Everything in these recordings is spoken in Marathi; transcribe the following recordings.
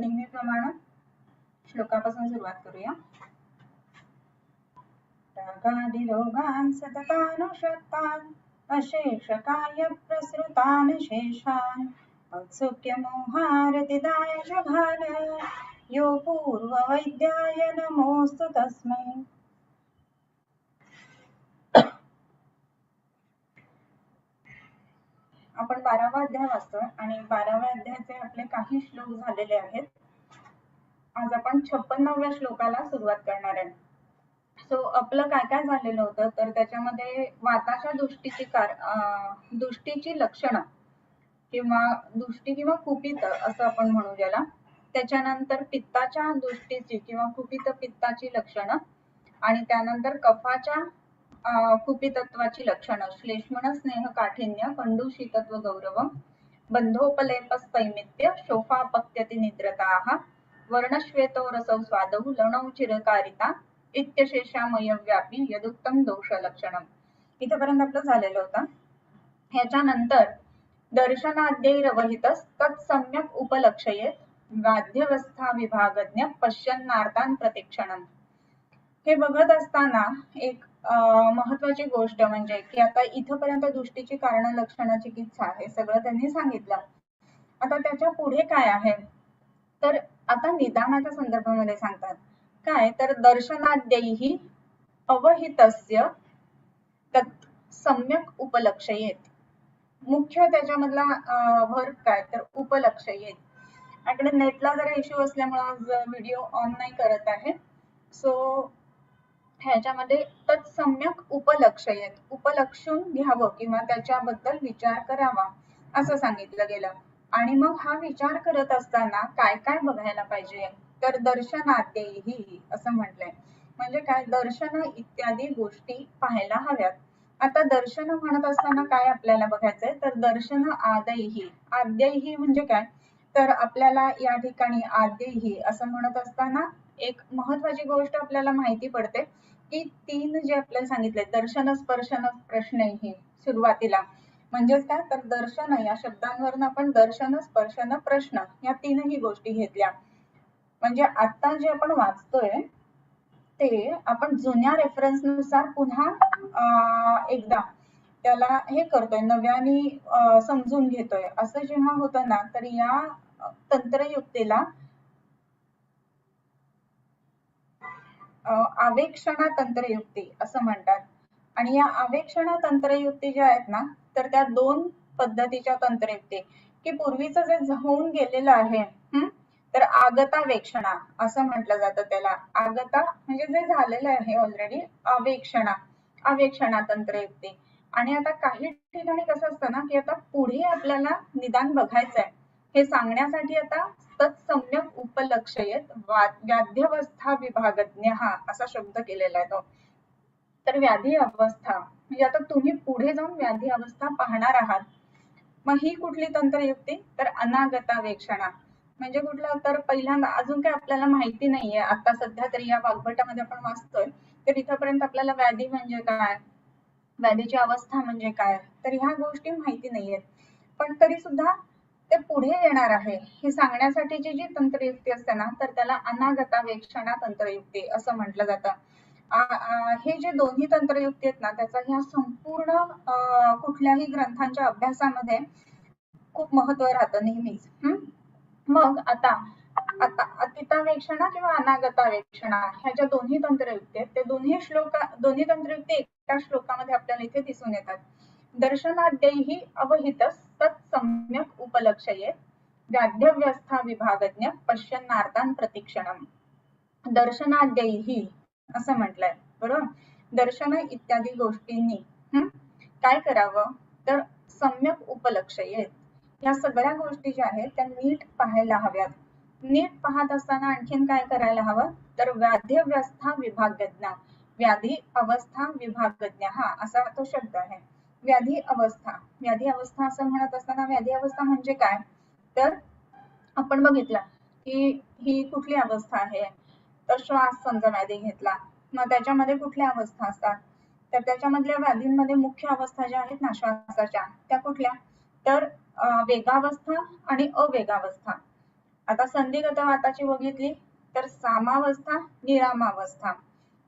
नेहमीप्रमाणे श्लोकापासून सुरुवात करूया. रागादिरोगान् सततानुषक्तान् अशेष काय प्रसृतान् शेषान् औत्सुक्यमोहारतिदाय जघान यो पूर्ववैद्याय नमोस्तु तस्मै. आपण 12वा अध्याय वाचतोय आणि 12व्या अध्यायाचे आपले काही श्लोक झालेले आहेत. आज आपण 56व्या श्लोकाला सुरुवात करणार आहे. सो आपलं काय काय झालेलं होतं तर त्याच्यामध्ये वाताच्या दृष्टीची लक्षणं किंवा दृष्टी किंवा कुपित असं आपण म्हणू ज्याला, त्याच्यानंतर पित्ताच्या दृष्टीची किंवा कुपित पित्ताची लक्षणं आणि त्यानंतर कफाच्या कुपितत्वाची लक्षणं श्लेष्मण स्नेह काठिन्य कंडू शीतत्व गौरवम बंधोपलेपस्तैमित्य शोफापक्त्यति निद्रताः वर्णश्वेतो रसौ स्वादौ लणौ चिरकारिता इत्यशेषामयव्यापी यदुक्तम दोष लक्षणम. इथपर्यंत आपलं झालेलं होतं. ह्याच्यानंतर दर्शनाद्यैरवहितस् तत्सम्यक उपलक्षयेत वाद्यवस्था विभागज्ञ पश्यन्नार्तान् प्रतीक्षणम. हे बघत असताना एक महत्वाची गोष्ट म्हणजे की आता इथपर्यंत दृष्टीची कारण लक्षणं चिकित्सा हे सगळं त्यांनी सांगितलं. आता त्याच्या पुढे काय आहे तर आता निदानाच्या संदर्भामध्ये सांगतात काय तर दर्शनाद्यैहि अवहितस्य तत् सम्यक उपलक्षयेत. मुख्य त्याच्यामधला वर्ब काय तर उपलक्षयेत. आपल्याकडे नेटला जरा इश्यू असल्यामुळे आज व्हिडिओ ऑन नाही करत आहे. सो ह्याच्यामध्ये तत्सम्यक उपलक्षयेत उपलक्षून घ्यावं किंवा त्याच्याबद्दल विचार करावा असं सांगितलं गेलं. आणि मग हा विचार करत असताना काय काय बघायला पाहिजे तर दर्शनाद्यैहि असं म्हटलंय. म्हणजे काय दर्शन इत्यादी गोष्टी पाहायला हव्यात. आता दर्शन म्हणत असताना काय आपल्याला बघायचंय तर दर्शन आद्यैहि म्हणजे काय तर आपल्याला या ठिकाणी आद्यैहि असं म्हणत असताना एक महत्वाची गोष्ट आपल्याला माहिती पडते की 3 जे आपल्याला सांगितले दर्शन स्पर्शन प्रश्नैहि सुरुवातीला म्हणजेच काय तर दर्शन या शब्दांवरून आपण दर्शन स्पर्शन प्रश्न या 3ही गोष्टी घेतल्या. म्हणजे आता जे आपण वाचतोय ते आपण जुन्या रेफरन्स नुसार पुन्हा एकदा त्याला हे करतोय नव्याने समजून घेतोय. असं जेव्हा होतं ना तर या तंत्रयुक्तीला आवेक्षणा तंत्रयुक्ती असं म्हणतात. आणि या आवेक्षणा तंत्रयुक्ती ज्या आहेत ना तर त्या 2 पद्धतीच्या तंत्रयुक्ती की पूर्वीचं जे होऊन गेलेलं आहे तर आगतावेक्षणा असं म्हटलं जातं त्याला. आगता म्हणजे जे झालेलं आहे ऑलरेडी आवेक्षणा तंत्रयुक्ती. आणि आता काही ठिकाणी कसं असतं ना की आता पुढे आपल्याला निदान बघायचंय हे सांगण्यासाठी आता तत्सम्यक उपलक्षयेत व्याध्यवस्था विभागज्ञ असा शब्द केलेला आहे तो. तर व्याधी अवस्था म्हणजे आता तुम्ही पुढे जाऊन व्याधी अवस्था पाहणार आहात. मग ही कुठली तंत्रयुक्ती तर अनागतावेक्षणा. म्हणजे कुठलं तर पहिल्यांदा अजून काय आपल्याला माहिती नाहीये. आता सध्या तरी या वाग्भटामध्ये आपण वाचतोय तर इथपर्यंत आपल्याला व्याधी म्हणजे काय व्याधीची अवस्था म्हणजे काय तर ह्या गोष्टी माहिती नाहीयेत. पण तरी सुद्धा ते पुढे येणार आहे हे सांगण्यासाठीची जी तंत्रयुक्ती असते ना तर त्याला अनागतावेक्षणा तंत्रयुक्ती असं म्हटलं जातं. हे जे दोन्ही तंत्रयुक्ती आहेत ना त्याचा ह्या संपूर्ण कुठल्याही ग्रंथांच्या अभ्यासामध्ये खूप महत्व राहतं नेहमीच. मग आता अतितावेक्षणा किंवा अनागतावेक्षणा ह्या ज्या दोन्ही तंत्रयुक्ती आहेत ते दोन्ही तंत्रयुक्ती एका श्लोकामध्ये आपल्याला इथे दिसून येतात. दर्शनाद्यैहि अवहितस् तत्सम्यक उपलक्षयेत व्याध्यवस्था विभागज्ञ पश्यन्नार्तान् प्रतीक्षणम. दर्शनाद्यैहि असं म्हटलंय बरोबर. दर्शन इत्यादी गोष्टींनी काय करावं तर सम्यक उपलक्षयेत या सगळ्या गोष्टी ज्या आहेत त्या नीट पाहायला हव्यात. नीट पाहत असताना आणखीन काय करायला हवं तर व्याध्यवस्था विभागज्ञ व्याधी अवस्था विभागज्ञ असा तो शब्द आहे. व्याधी अवस्था असं म्हणत असताना व्याधी अवस्था म्हणजे काय तर आपण बघितलं की ही कुठली अवस्था आहे तर श्वास समजा व्याधी घेतला मग त्याच्यामध्ये कुठल्या अवस्था असतात तर त्याच्यामधल्या व्याधींमध्ये मुख्य अवस्था ज्या आहेत ना श्वासाच्या त्या कुठल्या तर वेगावस्था आणि अवेगावस्था. आता संधिगत वाताची बघितली तर सामावस्था, निरामावस्था.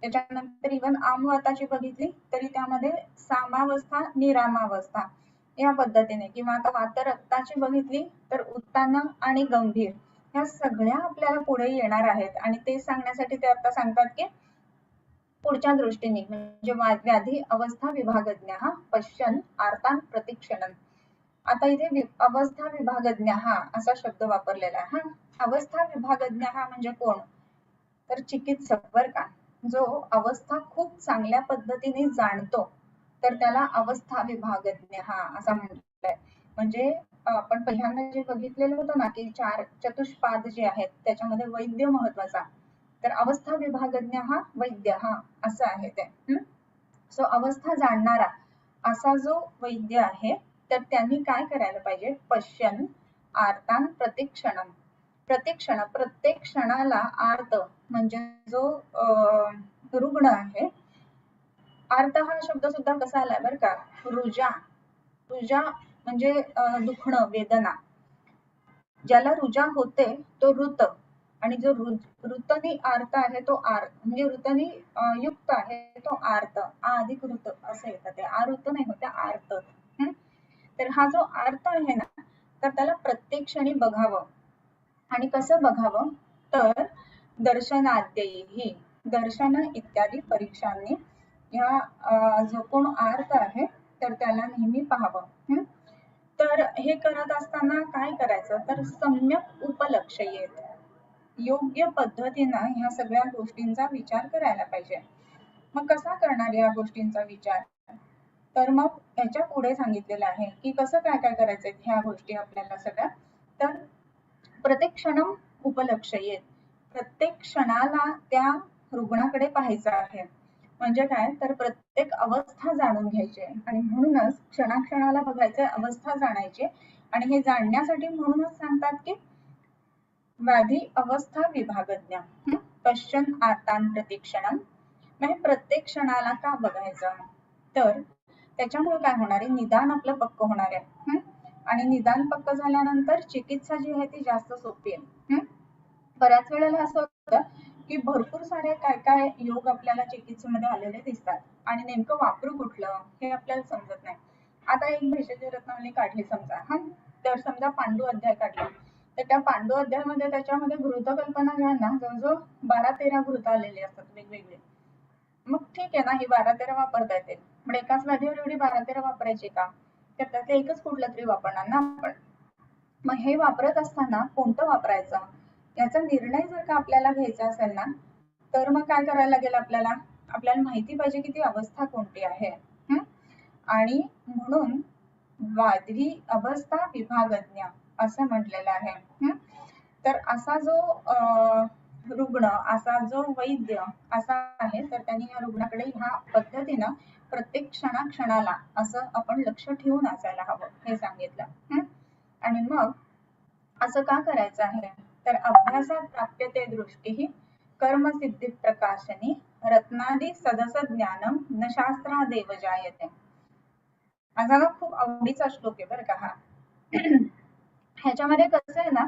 त्याच्यानंतर इव्हन आमवाताची बघितली तरी त्यामध्ये सामावस्था, निरामावस्था या पद्धतीने, किंवा आता वातरक्ताची बघितली तर उत्तान आणि गंभीर, ह्या सगळ्या आपल्याला पुढे येणार आहेत. आणि ते सांगण्यासाठी ते आता सांगतात की पुढच्या दृष्टीने म्हणजे व्याधी अवस्था विभागज्ञ पश्यन् आर्तान् प्रतिक्षणन्. आता इथे अवस्था विभागज्ञ असा शब्द वापरलेला आहे. अवस्था विभागज्ञ म्हणजे कोण, तर चिकित्सक बर का. जो अवस्था खूप चांगल्या पद्धतीने जाणतो तर त्याला अवस्था विभागज्ञ असा म्हटलंय. म्हणजे आपण पहिल्यांदा जे बघितलेलं होतं ना की 4 चतुष्पाद जे आहेत त्याच्यामध्ये वैद्य महत्वाचा, तर अवस्था विभागज्ञ वैद्य असं आहे ते. सो अवस्था जाणणारा असा जो वैद्य आहे तर त्यांनी काय करायला पाहिजे, पश्यन् आर्तान् प्रतिक्षणम्. प्रतिक्षण, प्रत्येक क्षणाला आर्त म्हणजे जो रुग्ण आहे. आर्त हा शब्द सुद्धा कसा आलाय बर का, रुजा. रुजा म्हणजे दुखणं, वेदना. ज्याला रुजा होते तो ऋत, आणि जो ऋतनी आर्त आहे तो म्हणजे ऋतनी युक्त आहे तो आर्त. अधिक ऋत असं येतं ते, आऋत नाही होते आर्त. तर हा जो आर्त आहे ना तर त्याला प्रत्येक क्षणी बघावं. आणि कसं बघावं, तर दर्शनाद्यैहि, दर्शन इत्यादी परीक्षांनी या जो कोण आर्त आहे तर त्याला नेहमी पाहावं. तर हे करत असताना काय करायचं, तर सम्यक उपलक्षयेत, योग्य पद्धतीनं ह्या सगळ्या गोष्टींचा विचार करायला पाहिजे. मग कसा करणार या गोष्टींचा विचार, तर मग याच्या पुढे सांगितलेलं आहे की कसं काय काय करायचंय ह्या गोष्टी आपल्याला सगळ्या. तर प्रत्येक क्षणम उपलक्षयेत, प्रत्येक क्षणाला त्या रुग्णाकडे पाहायचं आहे. म्हणजे काय, तर प्रत्येक अवस्था जाणून घ्यायची, आणि म्हणूनच क्षणाक्षणाला बघायचं, अवस्था जाणायची. आणि हे जाणण्यासाठी म्हणूनच सांगतात की व्याधी अवस्था विभागज्ञ पश्यन् आर्तान् प्रतिक्षणम्. म्हणजे प्रत्येक क्षणाला का बघायचं, तर त्याच्यामुळे काय होणार आहे, निदान आपलं पक्क होणार आहे. आणि निदान पक्क झाल्यानंतर चिकित्सा जी आहे ती जास्त सोपी आहे. बऱ्याच वेळेला असं होतं की भरपूर सारे काय काय योग आपल्याला चिकित्सेमध्ये आलेले दिसतात आणि नेमकं वापरू कुठलं हे आपल्याला समजत नाही. आता एक भेषज रत्नावली काढली समजा, तर समजा पांडू अध्याय काढला, तर त्या पांडू अध्यायामध्ये त्याच्यामध्ये घृत कल्पना ज्या ना जवळजवळ 12-13 घृत आलेले असतात वेगवेगळे. मग ठीक आहे ना, ही 12-13 वापरता येते, पण एकाच व्याधीवर एवढी 12-13 वापरायची का, तर त्यातलं एकच कुठलं तरी वापरणार ना आपण. मग हे वापरत असताना कोणतं वापरायचं याचा निर्णय जर का आपल्याला घ्यायचा असेल ना, तर मग काय करायला लागेल, आपल्याला माहिती पाहिजे की ती अवस्था कोणती आहे. आणि म्हणून व्याधी अवस्था विभागज्ञ असं म्हटलेलं आहे. तर असा जो रुग्ण, असा जो वैद्य असा आहे, तर त्यांनी या रुग्णाकडे ह्या पद्धतीनं प्रत्येक क्षणाक्षणाला असं आपण लक्ष ठेवून असायला हवं हे सांगितलं. आणि मग असं का करायचं आहे, तर अभ्यासात प्राप्यते दृष्टी कर्मसिद्धी प्रकाशनी रत्नादी सदस ज्ञानम न शास्त्रादेव जायते. माझा ना खूप आवडीचा श्लोक आहे बरं का हा. ह्याच्यामध्ये कसं आहे ना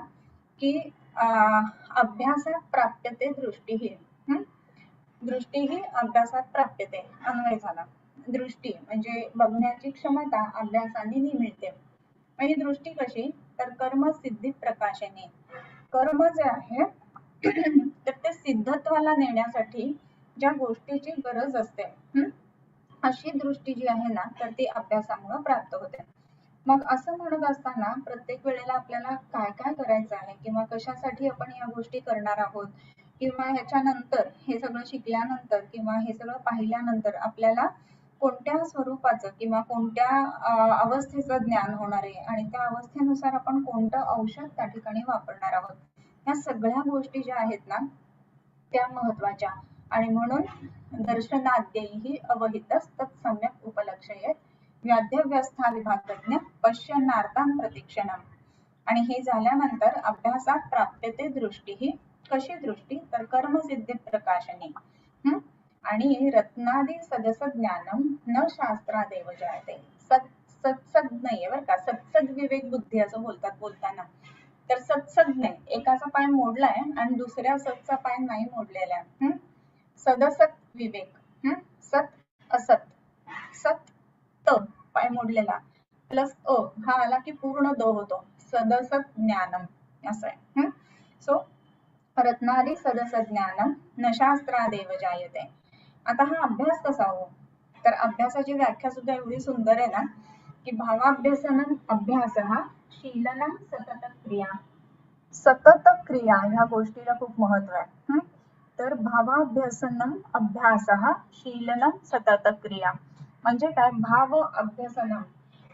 की अभ्यासात प्राप्यते दृष्टी, दृष्टी ही अभ्यासात प्राप्यते अन्वय झाला. दृष्टी म्हणजे बघण्याची क्षमता अभ्यासाने मिळते. आणि दृष्टी कशी, तर कर्म सिद्धी प्रकाशने, कर्म जे आहे तर ते सिद्धत्वाला नेण्यासाठी ज्या गोष्टीची गरज असते अशी दृष्टी जी आहे ना तर ती अभ्यासामुळे प्राप्त होते. मग असं म्हणत असताना प्रत्येक वेळेला आपल्याला काय काय करायचं आहे किंवा कशासाठी आपण या गोष्टी करणार आहोत, किंवा ह्याच्यानंतर हे सगळं शिकल्यानंतर किंवा हे सगळं पाहिल्यानंतर आपल्याला कोणत्या स्वरूपाचं किंवा कोणत्या अवस्थेचं ज्ञान होणार आहे आणि त्या अवस्थेनुसार आपण कोणतं औषध त्या ठिकाणी वापरणार आहोत, या सगळ्या गोष्टी ज्या आहेत ना त्या महत्वाच्या. आणि म्हणून दर्शनाद्यैहि अवहितस् तत्सम्यक् उपलक्षयेत व्याध्यवस्था विभागज्ञ पश्यन्नार्तान् प्रतिक्षणम्. आणि हे झाल्यानंतर अभ्यासात प्राप्यते दृष्टी ही कशी दृष्टी, तर कर्मसिद्धी प्रकाशनी आणि रत्नादी सदस ज्ञानम न शास्त्रादेव जायते. सत्सद नाहीये बरं का, सत्सद विवेक बुद्धी असं बोलतात बोलताना. तर सत्सज्ञ, एकाचा पाय मोडलाय आणि दुसऱ्या सतचा पाय नाही मोडलेला आहे. सदसत विवेक, सत असत, सत त पाय मोडलेला प्लस अ हा आला की पूर्ण द होतो, सदसत ज्ञानम असं आहे. सो रत्नादि सदसत ज्ञानम न शास्त्रादेव जायते. आता हा अभ्यास कसा हो, तर अभ्यासाची व्याख्या सुद्धा एवढी सुंदर आहे ना की भावाभ्यासनम अभ्यास हा शीलनम सतत क्रिया. सतत क्रिया ह्या गोष्टीला खूप महत्व आहे. तर भावाभ्यासनम अभ्यास हा शीलनम सतत क्रिया म्हणजे काय, भाव अभ्यासनम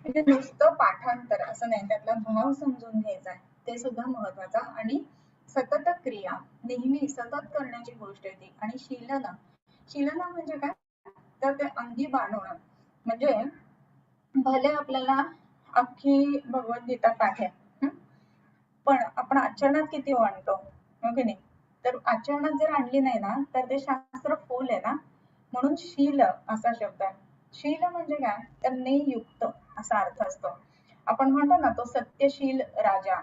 म्हणजे नुसतं पाठांतर असं नाही, त्यातला भाव समजून घ्यायचा आहे ते सुद्धा महत्वाचं. आणि सतत क्रिया नेहमी सतत करण्याची गोष्ट आहे ती. आणि शीलन, शीलन म्हणजे काय, तर ते अंगी बाणवणं. म्हणजे भले आपल्याला अख्खी भगवद्गीता पाठ आहे, पण आपण आचरणात किती आणतो हो की नाही. तर आचरणात जर आणली नाही ना तर ते शास्त्र फोल आहे ना. म्हणून शील असा शब्द आहे. शील म्हणजे काय, तर नेयुक्त असा अर्थ असतो. आपण म्हणतो ना तो सत्यशील राजा.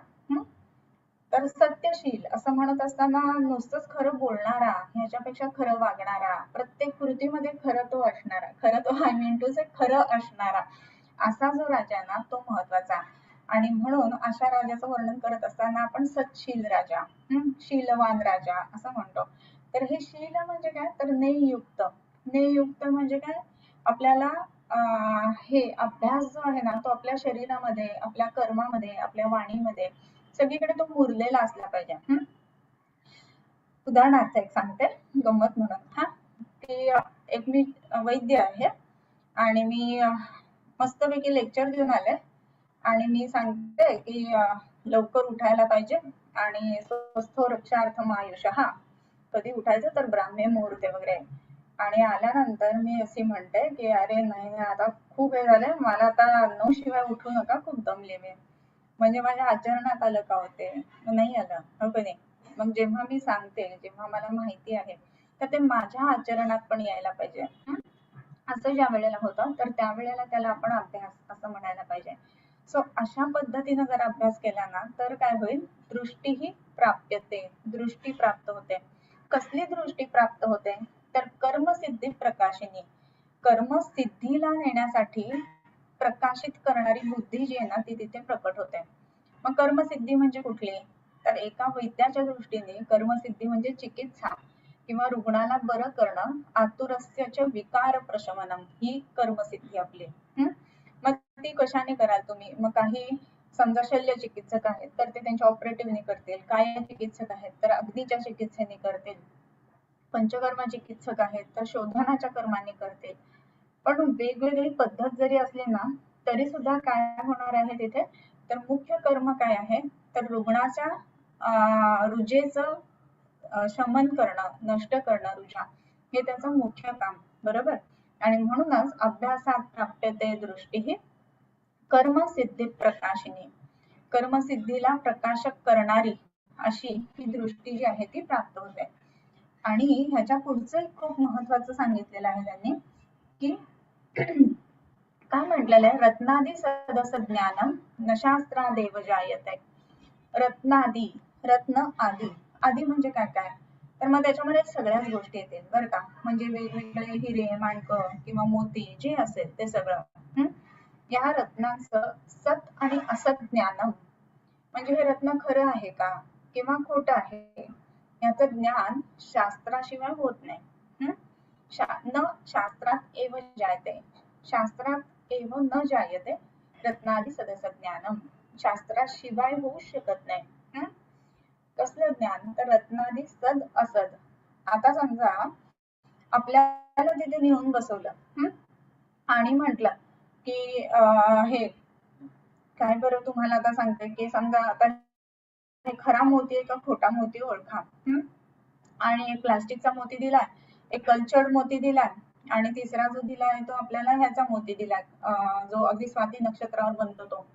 तर सत्यशील असं म्हणत असताना नुसतंच खरं बोलणारा, ह्याच्यापेक्षा खरं वागणारा, प्रत्येक कृतीमध्ये खरं तो असणारा, खरं तो आय मीन टू से खरं असणारा असा जो राजा ना तो महत्वाचा. आणि म्हणून अशा राजाचं वर्णन करत असताना आपण सतशील राजा, शीलवान राजा असं म्हणतो. तर हे शील म्हणजे काय, तर नेयुक्त. नेयुक्त म्हणजे काय, आपल्याला हे अभ्यास जो आहे ना तो आपल्या शरीरामध्ये, आपल्या कर्मामध्ये, आपल्या वाणीमध्ये सगळीकडे तो मुरलेला असला पाहिजे. उदाहरणार्थ एक सांगते गंमत म्हणून, की एक मी वैद्य आहे आणि मी मस्तपैकी लेक्चर देऊन आले आणि मी सांगते की लवकर उठायला पाहिजे आणि स्वस्थो रक्षार्थम आयुष्य, कधी उठायचं तर ब्राह्मी मुहूर्ते वगैरे. आणि आल्यानंतर मी अशी म्हणते की अरे नाही आता खूप वेळ झाले, मला आता 9 शिवाय उठू नका, खूप दमले मी. म्हणजे माझ्या आचरणात आलं का होते, नाही आलं हो की नाही. मग जेव्हा मी सांगते, जेव्हा मला माहिती आहे तर ते माझ्या आचरणात पण यायला पाहिजे. असं ज्या वेळेला होतं तर त्यावेळेला त्याला आपण अभ्यास असं म्हणायला पाहिजे. सो अशा पद्धतीने जर अभ्यास केला ना तर काय होईल, दृष्टीही प्राप्यते, दृष्टी प्राप्त होते. कसली दृष्टी प्राप्त होते, तर कर्मसिद्धी प्रकाशिनी, कर्मसिद्धीला नेण्यासाठी प्रकाशित करणारी बुद्धी जी आहे ना ती तिथे प्रकट होते. मग कर्मसिद्धी म्हणजे कुठली, तर एका वैद्याच्या दृष्टीने कर्मसिद्धी म्हणजे चिकित्सा किंवा रुग्णाला बरं करणं, आतुरस्याचे विकार प्रशमनम ही कर्मसिद्धी आपली. मग ती कशाने कराल तुम्ही, मग काही समजा शल्य चिकित्सक आहेत तर ते त्यांच्या ऑपरेटिव्हने करतील, काय चिकित्सक आहेत तर अग्नीच्या चिकित्सेने करतील, पंचकर्म चिकित्सक आहेत तर शोधनाच्या कर्माने करतील. पण वेगवेगळी पद्धत जरी असली ना तरी सुद्धा काय होणार आहे तिथे, तर मुख्य कर्म काय आहे, तर रुग्णाच्या रुजेचं शमन करणं, नष्ट करणं रुजा, हे त्याचं मुख्य काम, बरोबर. आणि म्हणूनच अभ्यासात प्राप्यते दृष्टी ही कर्मसिद्धी प्रकाशिनी, कर्मसिद्धीला प्रकाशक करणारी अशी ही दृष्टी जी आहे ती प्राप्त होते. आणि ह्याच्या पुढचं एक खूप महत्वाचं सांगितलेलं आहे त्यांनी की काय म्हटलेलं आहे, रत्नादी सदस ज्ञानम न शास्त्रादेव जायते. रत्नादी, रत्न आदी, आदी म्हणजे काय काय, तर मग त्याच्यामध्ये सगळ्याच गोष्टी येतील बरं का. म्हणजे वेगवेगळे हिरे माणकं किंवा मोती जे असेल ते सगळं. या रत्नांचं सत आणि असत ज्ञानम म्हणजे हे रत्न खरं आहे का किंवा खोटं आहे याचं ज्ञान शास्त्राशिवाय होत नाही. न शास्त्रात एव जायते, शास्त्रात एव न जायते रत्नादी सदस ज्ञानम, शास्त्राशिवाय होऊ शकत नाही. कसलं ज्ञान, तर रत्नादी सद असद. आता समजा आपल्याला तिथे नेऊन बसवलं आणि म्हटलं की हे काय बरं तुम्हाला आता सांगते की समजा आता हे खरा मोती आहे का खोटा मोती ओळखा. आणि एक प्लास्टिकचा मोती दिलाय, एक कल्चर्ड मोती दिलाय आणि तिसरा जो दिलाय तो आपल्याला ह्याचा मोती दिलाय जो अगदी स्वाती नक्षत्रावर बनतो तो.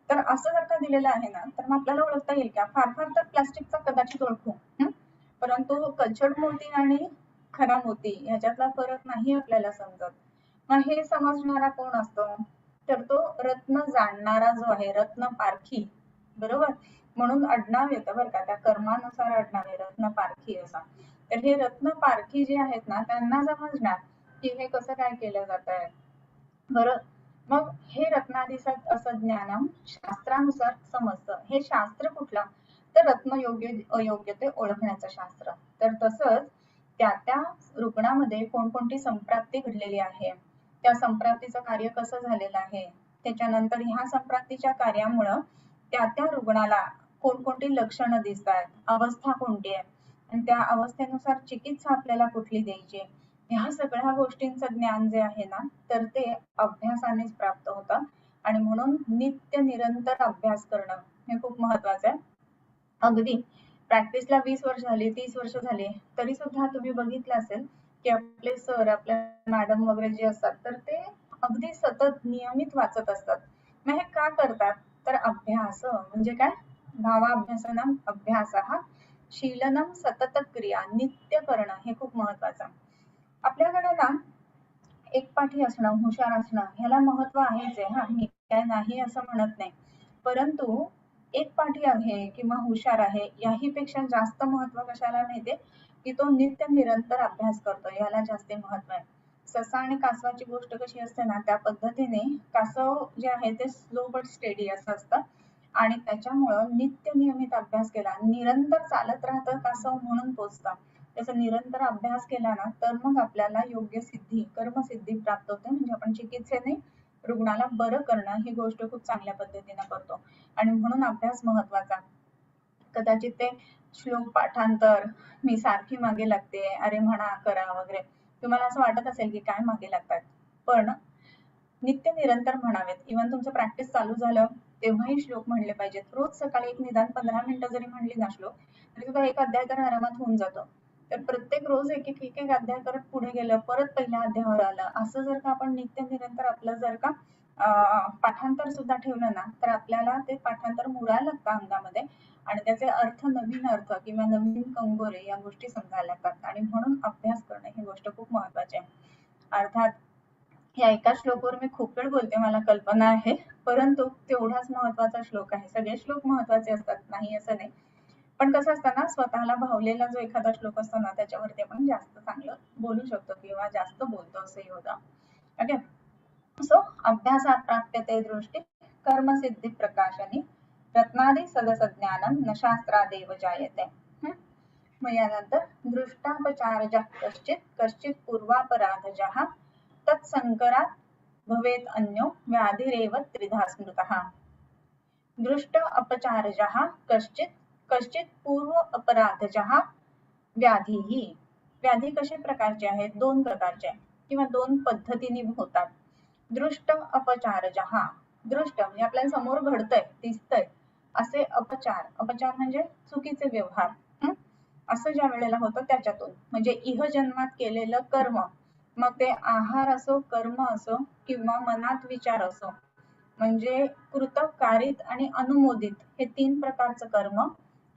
तर असं जर का दिलेलं आहे ना तर मग आपल्याला ओळखता येईल का, फार फार तर प्लास्टिकचा कदाचित ओळखू, परंतु कल्चर्ड मोती आणि खरा मोती ह्याच्यातला फरक नाही आपल्याला समजत. मग हे समजणारा कोण असतो, तर तो रत्न जाणणारा जो आहे, रत्न पारखी बरोबर. म्हणून आडनाव येतं बरं का, त्या कर्मानुसार आडनाव आहे रत्न पारखी असा. तर हे रत्न पारखी जे आहेत ना त्यांना समजणार की हे कसं काय केलं जात आहे. बरं. मग हे रत्नादिसात असं ज्ञानम शास्त्रानुसार समजतं. हे शास्त्र कुठलं? तर रत्न योग्य अयोग्य ते ओळखण्याचं शास्त्र. तर तसंच त्या त्या रुग्णामध्ये कोणकोणती संप्राप्ती घडलेली आहे, त्या संप्राप्तीचं कार्य कसं झालेलं आहे, त्याच्यानंतर ह्या संप्राप्तीच्या कार्यामुळं त्या त्या रुग्णाला कोणकोणती लक्षणं दिसतात, अवस्था कोणती आहे आणि त्या अवस्थेनुसार चिकित्सा आपल्याला कुठली द्यायची, ह्या सगळ्या गोष्टींचं ज्ञान जे आहे ना तर ते अभ्यासानेच प्राप्त होतं. आणि म्हणून नित्य निरंतर अभ्यास करणं हे खूप महत्वाचं आहे. अगदी प्रॅक्टिसला 20 वर्ष झाली, 30 वर्ष झाली, तरी सुद्धा तुम्ही बघितलं असेल की आपले सर, आपल्या मॅडम वगैरे जे असतात तर ते अगदी सतत नियमित वाचत असतात. मग हे का करतात? तर अभ्यास म्हणजे काय? भावाभ्यासनम अभ्यासः शीलनम सतत क्रिया, नित्य करणं हे खूप महत्वाचं. आपल्याकडे ना एकपाठी असणं, हुशार असणं ह्याला महत्व आहेच आहे हा, मी काय नाही असं म्हणत नाही. परंतु एकपाठी आहे किंवा हुशार आहे याही पेक्षा जास्त महत्व कशाला माहितीये की तो नित्य निरंतर अभ्यास करतो, याला जास्त महत्व आहे. ससा आणि कासवाची गोष्ट कशी असते ना त्या पद्धतीने कासव जे आहे ते स्लो बट स्टेडी असं असतं आणि त्याच्यामुळं नित्य नियमित अभ्यास केला, निरंतर चालत राहतं कासव म्हणून पोचतं. त्याचा निरंतर अभ्यास केला ना तर मग आपल्याला योग्य सिद्धी, कर्मसिद्धी प्राप्त होते. म्हणजे आपण चिकित्सेने रुग्णाला बरं करणं ही गोष्ट खूप चांगल्या पद्धतीने करतो. आणि म्हणून अभ्यास महत्वाचा. कदाचित ते श्लोक पाठांतर मी सारखी मागे लागते, अरे म्हणा करा वगैरे, तुम्हाला असं वाटत असेल की काय मागे लागतात, पण नित्य निरंतर म्हणावेत. इव्हन तुमचं प्रॅक्टिस चालू झालं तेव्हाही श्लोक म्हणले पाहिजेत. रोज सकाळी एक निदान 15 मिनिटं जरी म्हणली ना श्लोक तरी सुद्धा एक अध्याय तर आरामात होऊन जातो. तर प्रत्येक रोज एक एक एक एक अध्याय करत पुढे गेलं, परत पहिल्या अध्यायावर आलं, असं जर का आपण नित्य निरंतर आपलं जर का पाठांतर सुद्धा ठेवलं ना तर आपल्याला ते पाठांतर मुरायला लागतं अंगामध्ये आणि त्याचे अर्थ, नवीन अर्थ किंवा नवीन कंगोरे या गोष्टी समजायला लागतात. आणि म्हणून अभ्यास करणं ही गोष्ट खूप महत्वाची आहे. अर्थात या एका श्लोकवर मी खूप वेळ बोलते, मला कल्पना आहे, परंतु तेवढाच महत्वाचा श्लोक आहे. सगळे श्लोक महत्वाचे असतात नाही असं नाही, पण कसं असतं ना स्वतःला भावलेला जो एखादा श्लोक असतो ना त्याच्यावरती आपण जास्त चांगलं बोलू शकतो किंवा जास्त बोलतो असंही होतं. ओके. सो अभ्यासात प्राप्यते दृष्टी कर्मसिद्धी प्रकाशनी रत्नादि सदसज्ञानम न शास्त्रादेव जायते. मग यानंतर दृष्टापचारजः कश्चित कश्चित पूर्वापराधजः तत्संकरात भवेत अन्यो व्याधिरेव त्रिधा स्मृतः. दृष्ट अपचारजः कश्चित कश्चित पूर्व अपराधजः व्याधीही. व्याधी कशा प्रकारचे आहेत? दोन प्रकारचे किंवा दोन पद्धतीने होतात. दृष्ट अपचारजः, दृष्ट म्हणजे आपल्या समोर घडतंय, दिसतंय असे अपचार, अपचार म्हणजे चुकीचे व्यवहार, असं ज्या वेळेला होतं त्याच्यातून म्हणजे इह जन्मात केलेलं कर्म, मग ते आहार असो, कर्म असो किंवा मनात विचार असो, म्हणजे कृत, कारित आणि अनुमोदित हे 3 प्रकारचं कर्म.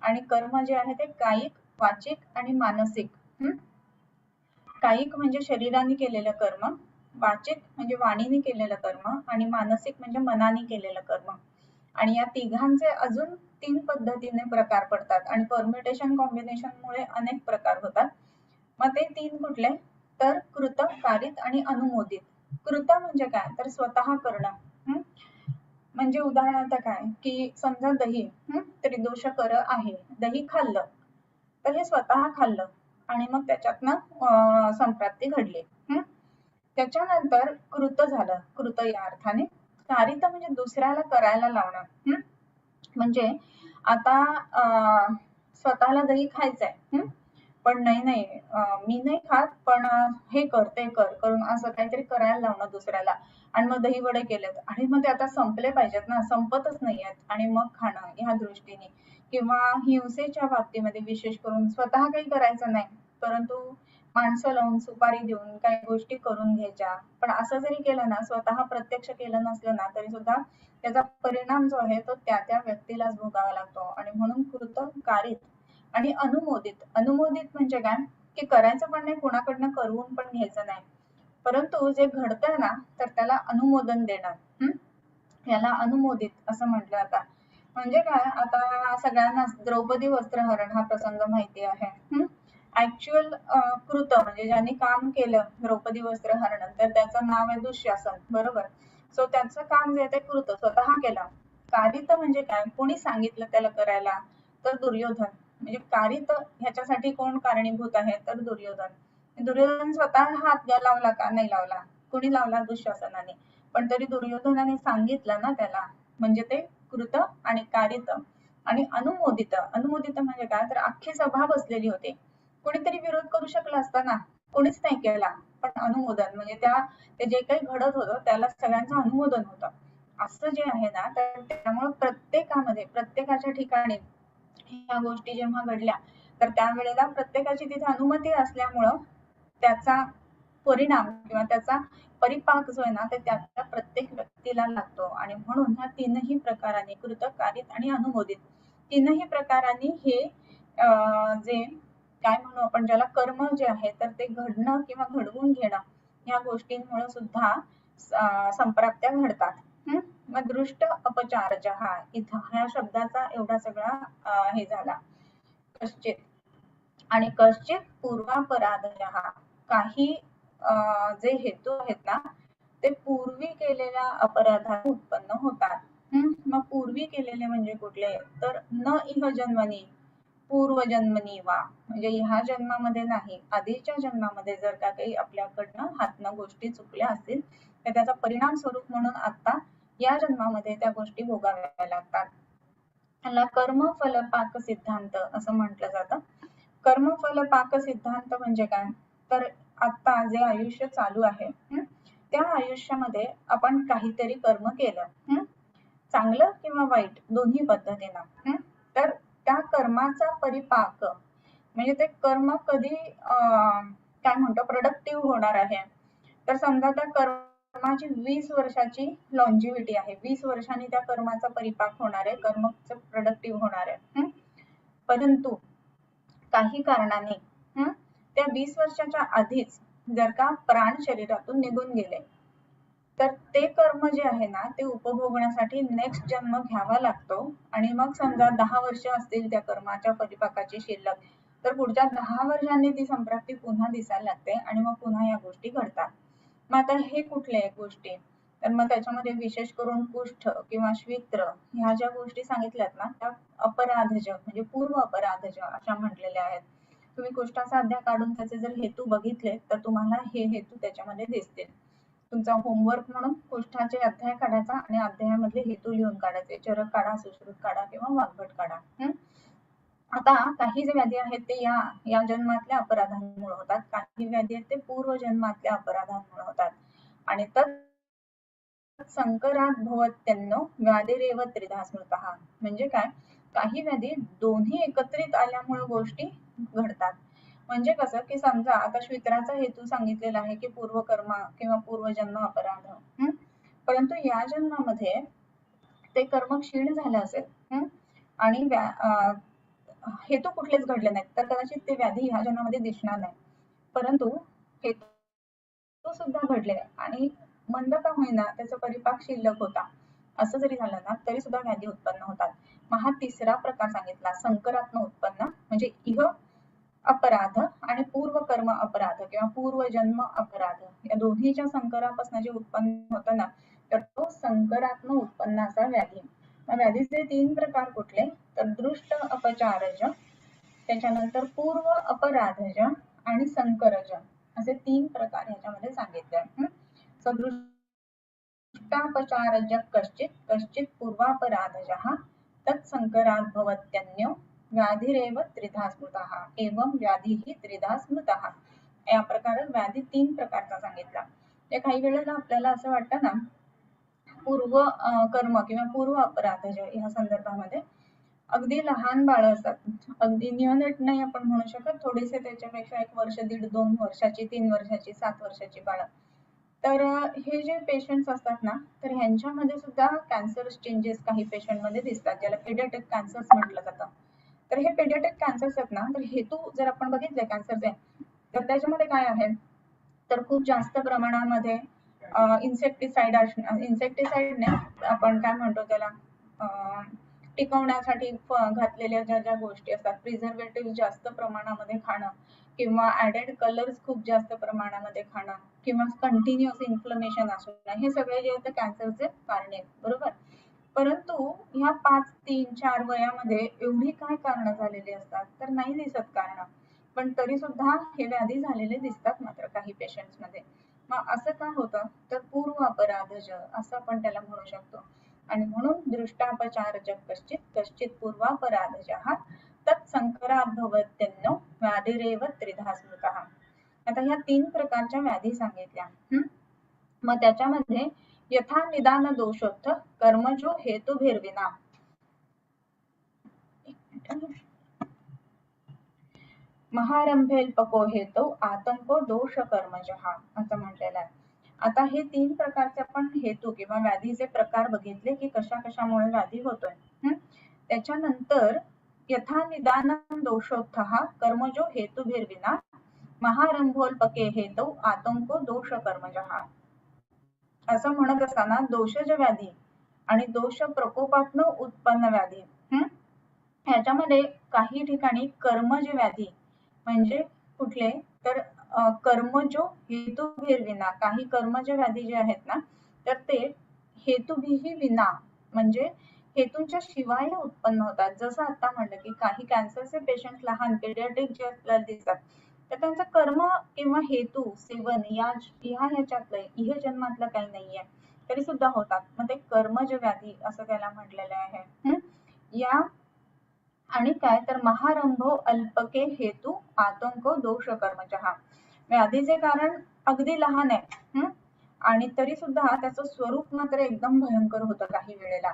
आणि कर्म जे आहे ते कायिक, वाचिक आणि मानसिक. कायिक म्हणजे शरीराने केलेलं कर्म, वाचिक म्हणजे वाणीने केलेलं कर्म आणि मानसिक म्हणजे मनाने केलेलं कर्म. आणि या तिघांचे अजून 3 पद्धतीने प्रकार पडतात आणि परम्युटेशन कॉम्बिनेशन मुळे अनेक प्रकार होतात. मग ते 3 कुठले? तर कृत, कारित आणि अनुमोदित. कृत म्हणजे काय? तर स्वतः करणं. म्हणजे उदाहरणार्थ काय की समजा दही त्रिदोषकर आहे, दही खाल्लं तर हे स्वतः खाल्लं आणि मग त्याच्यातनं संप्राप्ती घडली. त्याच्यानंतर कृत झालं, कृत या अर्थाने. कारित म्हणजे दुसऱ्याला करायला लावणं. म्हणजे आता स्वतःला दही खायचंय, पण नाही मी नाही खात, पण हे कर ते कर करून असं काहीतरी करायला लावणं दुसऱ्याला. आणि मग दही वडे केलेत आणि मग ते आता संपले पाहिजेत ना, संपतच नाहीयेत आणि मग खाणं ह्या दृष्टीने. किंवा हिंसेच्या बाबतीमध्ये विशेष करून स्वतः काही करायचं नाही परंतु माणसं लावून, सुपारी देऊन काही गोष्टी करून घ्यायच्या. पण असं जरी केलं ना, स्वतः प्रत्यक्ष केलं नसलं ना तरी सुद्धा त्याचा परिणाम जो आहे तो त्या त्या व्यक्तीलाच भोगावा लागतो. आणि म्हणून कृत, कारित आणि अनुमोदित. अनुमोदित म्हणजे काय की करायचं पण नाही, कुणाकडनं करून पण घ्यायचं नाही, परंतु जे घडतंय ना तर त्याला अनुमोदन देणं, याला अनुमोदित असं म्हटलं जातं. म्हणजे काय, आता सगळ्यांना द्रौपदी वस्त्रहरण हा प्रसंग माहिती आहे. ऍक्च्युअल कृत म्हणजे ज्यांनी काम केलं द्रौपदी वस्त्रहरण, तर त्याचं नाव आहे दुःशासन, बरोबर. सो त्याचं काम जे आहे ते कृत स्वतः केलं. कारित म्हणजे काय, कोणी सांगितलं त्याला करायला, तर दुर्योधन. म्हणजे कारित ह्याच्यासाठी कोण कारणीभूत आहे, तर दुर्योधन. दुर्योधन स्वतः हात लावला का, नाही लावला. कोणी लावला, दुःशासनाने. पण तरी दुर्योधनाने सांगितलं ना त्याला, म्हणजे ते कृत आणि कारित. आणि अनुमोदित, अनुमोदित म्हणजे काय, तर अख्खी सभा बसलेली होती. कोणीतरी विरोध करू शकला असता ना, कोणीच नाही केला. पण अनुमोदन म्हणजे ते जे काही घडत होतं त्याला सगळ्यांचं अनुमोदन होतं. असं जे आहे ना, तर त्यामुळे प्रत्येकामध्ये, प्रत्येकाच्या ठिकाणी ह्या गोष्टी जेव्हा घडल्या, तर त्यावेळेला प्रत्येकाची तिथे अनुमती असल्यामुळं त्याचा परिणाम किंवा त्याचा परिपाक जो आहे ना, ते त्या प्रत्येक व्यक्तीला लागतो. आणि म्हणून ह्या तीनही प्रकारांनी, कृत, कारित आणि अनुमोदित, तीनही प्रकारांनी हे जे काय म्हणू आपण, ज्याला कर्म जे आहे तर ते घडणं किंवा घडवून घेणं, या गोष्टींमुळे सुद्धा संप्राप्त्या घडतात. मग दृष्ट अपचारज, हा इथं ह्या शब्दाचा एवढा सगळा हे झाला. कश्चित आणि कश्चित पूर्वापराधय, काही जे हेतू आहेत ना, ते पूर्वी केलेल्या अपराधात उत्पन्न होतात. मग पूर्वी केलेले म्हणजे कुठले, तर न इह जन्मनी पूर्वजन्मनी वा, म्हणजे ह्या जन्मामध्ये नाही, आधीच्या जन्मामध्ये जर का काही आपल्याकडनं हातनं गोष्टी चुकल्या असतील, तर त्याचा परिणाम स्वरूप म्हणून आता या जन्मामध्ये त्या गोष्टी भोगाव्या लागतात. त्याला कर्मफल पाक सिद्धांत असं म्हटलं जातं. कर्मफल पाक सिद्धांत म्हणजे काय, तर आता जे आयुष्य चालू आहे, त्या आयुष्यामध्ये आपण काहीतरी कर्म केलं, चांगलं किंवा वाईट दोन्ही पद्धतीनं, तर त्या कर्माचा परिपाक म्हणजे ते कर्म कधी काय म्हणतो प्रोडक्टिव्ह होणार आहे, तर समजा त्या कर्माची 20 वर्षाची लॉन्जिव्हिटी आहे, 20 वर्षांनी त्या कर्माचा परिपाक होणार आहे, कर्मचं प्रोडक्टिव्ह होणार आहे. परंतु काही कारणाने त्या 20 वर्षाच्या आधीच जर का प्राण शरीरातून निघून गेले, तर ते कर्म जे आहे ना, ते उपभोगण्यासाठी नेक्स्ट जन्म घ्यावा लागतो. आणि मग समजा 10 वर्ष असतील त्या कर्माच्या परिपाकाची शिल्लक, तर पुढच्या 10 वर्षांनी ती संप्राप्ती पुन्हा दिसायला लागते आणि मग पुन्हा या गोष्टी घडतात. मग आता हे कुठल्या गोष्टी, तर मग त्याच्यामध्ये विशेष करून कुष्ठ किंवा श्वित्र ह्या ज्या गोष्टी सांगितल्यात ना, त्या अपराधज म्हणजे पूर्व अपराधज अशा म्हटलेल्या आहेत. तुम्ही कुष्ठाचा अध्याय काढून त्याचे जर हेतू बघितले, तर तुम्हाला हे हेतू त्याच्यामध्ये दिसतील. तुमचा होमवर्क म्हणून कुष्ठाचे अध्याय काढायचा आणि अध्यायामधले हेतू लिहून काढायचे. चरक काढा, सुश्रुत काढा किंवा वाग्भट काढा. आता काही जे व्याधी आहेत ते या जन्मातल्या अपराधांमुळे होतात, काही व्याधी आहेत ते पूर्व जन्मातल्या अपराधांमुळे होतात. आणि संकरात भवत्यन्नो व्याधिरेव त्रिधा स्मृतः, म्हणजे काय, काही व्याधी दोन्ही एकत्रित आल्यामुळे गोष्टी घडतात. म्हणजे कसं, की समजा आता श्वित्राचा हेतू सांगितलेला आहे की पूर्वकर्म किंवा पूर्वजन्म अपराध, परंतु या जन्मामध्ये ते कर्म क्षीण झालं असेल आणि हेतू कुठलेच घडले नाहीत, तर कदाचित ते व्याधी ह्या जन्मामध्ये दिसणार नाही. परंतु हेतू सुद्धा घडले आणि मंद का होईना त्याचा परिपाक शिल्लक होता, असं जरी झालं ना तरी सुद्धा व्याधी उत्पन्न होतात. मग हा तिसरा प्रकार सांगितला, संकरात्म उत्पन्न, म्हणजे इह अपराध आणि पूर्वकर्म अपराध किंवा पूर्वजन्म अपराध, या दोन्हीच्या संकरापासून जे उत्पन्न होतं ना, तर तो संकरात्म उत्पन्नाचा व्याधी. व्याधीचे 3 प्रकार कुठले, तर दृष्ट अपचारज, त्याच्यानंतर पूर्व अपराधज आणि संकरज, असे 3 प्रकार ह्याच्यामध्ये सांगितले. दृष्टापचारज कश्चित कश्चित पूर्वापराधजः तत्संकरात् भवत्यन्यो व्याधिरेव त्रिधा स्मृतः एवं व्याधीहि त्रिधा स्मृतः. या प्रकारे व्याधी 3 प्रकारचा सांगितला. ते काही वेळेला आपल्याला असं वाटतं ना, पूर्व कर्म किंवा पूर्व अपराधज ह्या संदर्भामध्ये अगदी लहान बाळ असतात, अगदी नियोनेट नाही आपण म्हणू शकत, थोडेसे त्याच्यापेक्षा 1 वर्ष, 1.5-2 वर्षाची, 3 वर्षाची, 7 वर्षाची बाळ, तर हे जे पेशंट्स असतात ना, तर ह्यांच्यामध्ये सुद्धा कॅन्सर चेंजेस काही पेशंट मध्ये दिसतात, ज्याला पेडियाट्रिक कॅन्सर्स म्हटलं जातं. तर हे पेडियाट्रिक कॅन्सर्स आहेत ना, तर हेतू जर आपण बघितले कॅन्सरचे, तर त्याच्यामध्ये काय आहे, तर खूप जास्त प्रमाणामध्ये इन्सेक्टिसाइड, इन्सेक्टिसाइड ने आपण काय म्हणतो त्याला, टिकवण्यासाठी घातलेल्या ज्या ज्या गोष्टी असतात, प्रिझर्वेटिव्ह जास्त प्रमाणामध्ये खाणं किंवा ऍडेड कलर्स खूप जास्त प्रमाणामध्ये खाणं किंवा कंटिन्युअस इन्फ्लमेशन असणं, हे सगळे जे आहेत कॅन्सरचे कारणे आहेत, बरोबर. परंतु ह्या 5, 3, 4 वयामध्ये एवढी काय कारणं झालेली असतात तर नाही दिसत कारणं, पण तरी सुद्धा हे व्याधी झालेले दिसतात मात्र काही पेशंट्स मध्ये. मग असं का होतं तर पूर्वापराधज असं आपण त्याला म्हणू शकतो. आणि म्हणून दृष्टापचारजक कश्चित कश्चित पूर्वापराधजः तत्संकरात भवत्यन्नो व्याधिरेव त्रिधा स्मृतः. आता ह्या 3 प्रकारच्या व्याधी सांगितल्या. मग त्याच्यामध्ये यथा निदान दोषोत्थ कर्मजो हेतुभिर्विना, महारंभेल्पको हेतु आतंको दोष कर्मजः असं म्हटलेलं आहे. आता हे 3 प्रकारचे आपण हेतू किंवा व्याधीचे प्रकार बघितले की कशा कशामुळे व्याधी होतोय. त्याच्यानंतर यथा निदान दोषोत्थः कर्मजो हेतुभिर्विना महारंभोल्पके हेतु आतंको दोष कर्मजः असं म्हणत असताना दोषज व्याधी आणि दोष प्रकोपात्न उत्पन्न व्याधी, ह्याच्यामध्ये काही ठिकाणी कर्मज व्याधी म्हणजे कुठले तर कर्मजो हेतुभिर्विना, काही कर्मज व्याधी जे आहेत ना तर ते हेतुभिही विना म्हणजे हेतूंच्या शिवाय उत्पन्न होतात. जसं आता म्हटलं की काही कॅन्सरचे पेशंट लहान पेडियाट्रिक जे आपल्याला दिसतात तर त्यांचा कर्म किंवा हेतू सेवन या ह्याच्यातलं इह जन्मातलं काही नाहीये तरी सुद्धा होतात, मग ते कर्मज व्याधी असं त्याला म्हटलेलं आहे. या आणि काय तर महारंभो अल्पके हेतू आतंको दोष कर्मजः, व्याधीचे कारण अगदी लहान आहे आणि तरी सुद्धा त्याचं स्वरूप मात्र एकदम भयंकर होतं काही वेळेला.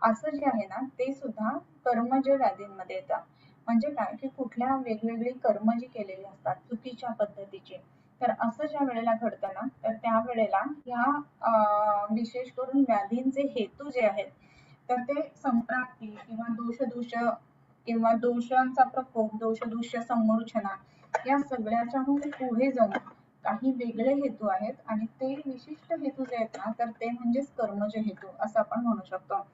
असं जे आहे ना ते सुद्धा कर्मज व्याधींमध्ये येतात. म्हणजे काय की कुठल्या वेगवेगळी कर्म जी केलेली असतात चुकीच्या पद्धतीची, तर असं ज्या वेळेला घडतं ना तर त्यावेळेला ह्या विशेष करून व्याधींचे हेतू जे आहेत तर ते संप्राप्ती किंवा दोषदूष किंवा दोषांचा प्रकोप, दोषदूष्य संमूर्छना या सगळ्याच्याहून पुढे जाऊन काही वेगळे हेतू आहेत आणि ते विशिष्ट हेतू जे आहेत ना तर ते म्हणजेच कर्मज हेतू असं आपण म्हणू शकतो.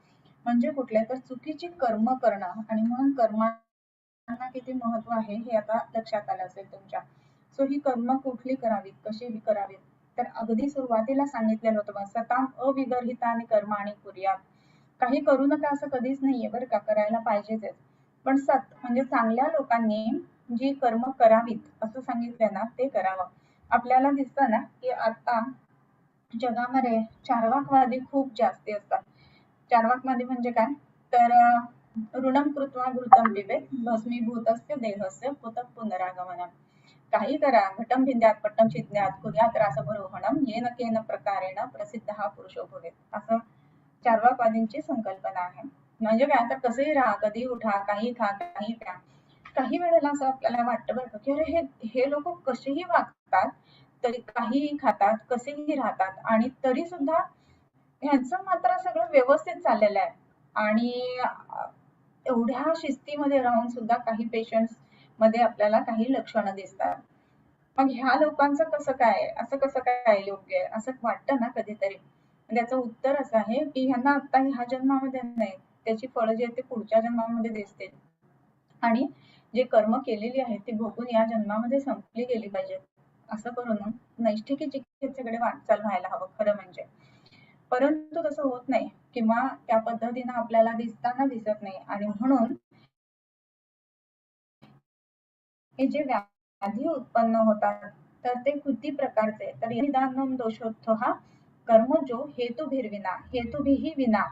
म्हणजे कुठले तर चुकीची कर्म करणं, आणि म्हणून कर्मांना किती महत्व आहे हे आता लक्षात आलं असेल तुमच्या. सो ही कर्म कुठली करावीत, कशी करावीत, तर अगदी सुरुवातीला सांगितलेलं होतं सताम अविगर्हितानि कर्माणि कुर्यात. काही करू नका असं कधीच नाहीये बरं का, करायला पाहिजेच, पण सत म्हणजे चांगल्या लोकांनी जी कर्म करावीत असं सांगितलं ना ते करावं. आपल्याला दिसतं ना की आता जगामध्ये चार्वाकवादी खूप जास्ती असतात. चार्वाकवादी म्हणजे काय तर ऋणम कृत्वा घृतम पिबेत भस्मीभूतस्य देहस्य कुतः पुनरागमनम, काही करा घटम भिंद्यात पट्टम छिद्यात कुर्यात रासभरोहणम येन केन प्रकारेण प्रसिद्धः पुरुषो भवेत, असं चार्वाकवादींची संकल्पना आहे. म्हणजे काय तर कसंही राहा, कधी उठा, काही खा, काही प्या. काही वेळेला असं आपल्याला वाटतं बरं की अरे हे लोक कसेही वागतात, तरी काहीही खातात, कसेही राहतात आणि तरी सुद्धा ह्यांचं मात्र सगळं व्यवस्थित चाललेलं आहे. आणि एवढ्या शिस्तीमध्ये राहून सुद्धा काही पेशंट्स मध्ये आपल्याला काही लक्षणं दिसतात. मग ह्या लोकांचं कसं काय, असं कसं काय योग्य आहे असं वाटतं ना कधीतरी. त्याचं उत्तर असं आहे की ह्यांना आता ह्या जन्मामध्ये नाही, त्याची फळं जी आहेत ते पुढच्या जन्मामध्ये दिसतील आणि जे कर्म केलेली आहेत ती भोगून या जन्मामध्ये संपली गेली पाहिजेत. असं करून नैष्ठिकी चिकित्सेकडे वाटचाल व्हायला हवं खरं म्हणजे. परंतु तसं होत नाही किंवा त्या पद्धतीनं आपल्याला दिसताना दिसत नाही, आणि म्हणून हे जे व्याधी उत्पन्न होतात तर ते किती प्रकारचे, तर निदान दोषोत्थः कर्मजो हेतुभिर्विना, हेतुभिही विना,